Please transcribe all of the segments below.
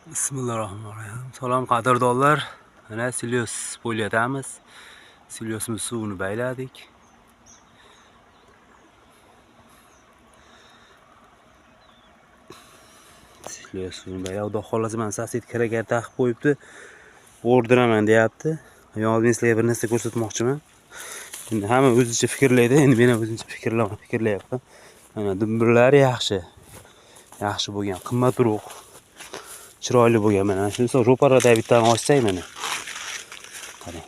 Bismillahirrahmanirrahim. Salom qadrdonlar. Mana silyos bo'lyapmiz. Silyosimiz suvini bayladik. Silyos suvini baylab, xudo xolasa men sasid kiraga taqib qo'yibdi. O'rdiraman deyapti. Men sizlarga bir narsa ko'rsatmoqchiman. Endi hamma o'zicha fikrlaydi. Endi men ham o'zimcha fikrlayapman. Mana dumburlar yaxshi. Yaxshi bo'lgan, qimmatroq. Chiroyli bo'lgan mana. Shunisi ro'parada bittani ochsak mana. Qarang.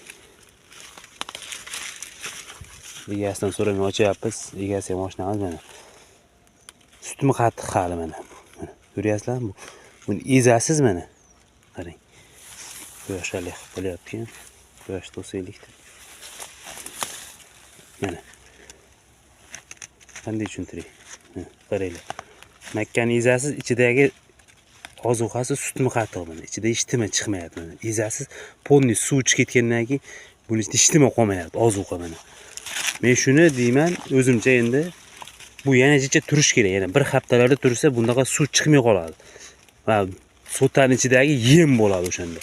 Egasidan so'ramay ochyapmiz. Egasi ham oshnamiz mana. Sutmi qattiq hali mana. Ko'ryapsizlarmi? Buni ezasiz mana. Qarang. Quyoshlik bo'lyapti. Quyosh to'saylikda. Mana. Qanday tushuntiring? Qaranglar. Makkani ezasiz, ichidagi ozuqasi sutmi qattiq mana. Ichida hech nima chiqmayapti mana. Ezasiz, polni suv chiqib ketgandan keyin buni hech nima qolmayapti, ozuqa mana. Men shuni deyman, o'zimcha endi bu yanacha turish kerak. Yana bir haftalarda tursa, bundaqa suv chiqmay qoladi. Va sotaning ichidagi yem bo'ladi o'shanda.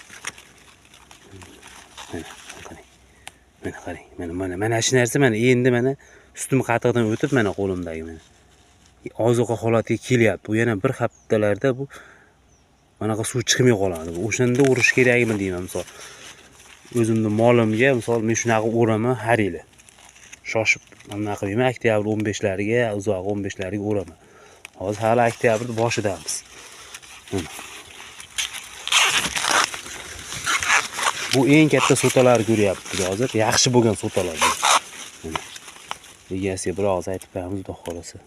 Mana qarang. Mana shu narsa mana endi mana sutim qatiqdan o'tib mana qo'limdagi mana. Ozuqa holatiga kelyapti. Bu yana bir haftalarda bu manaqa suv chiqmay qoladi. O'shanda urish kerakmi deyman, misol. O'zimning molimga misol men shunaqa o'raman har yili. Shoshib mana qilmayman, oktyabr 15lariga, uzoq 15lariga o'raman. Hozir hali oktyabrning boshidamiz. Bu eng katta sotalar ko'ryapsiz hozir. Yaxshi bo'lgan sotalar bu. Egasiga bir og'iz aytib beramiz, xudo xolasa.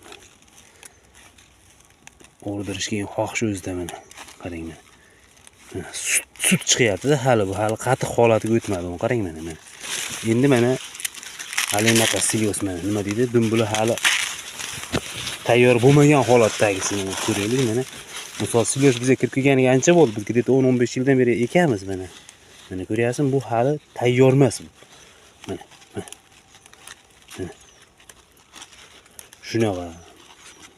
O'rdirishga ham xohish o'zida mana. Qarang mana. Sut chiqyapti-da hali bu, hali qatiq holatiga o'tmadi. Qarang mana. Endi mana hali anaqa silyos mana nima deydi? Dumbuli hali tayyor bo'lmagan holatdagisini ko'raylik mana. Misol silyos bizga kirib kelganiga ancha bo'ldi. Biz 10-15 yildan beri ekanmiz mana. Mana ko'ryapsizmi, bu hali tayyor emas bu. Mana. Shunaqa.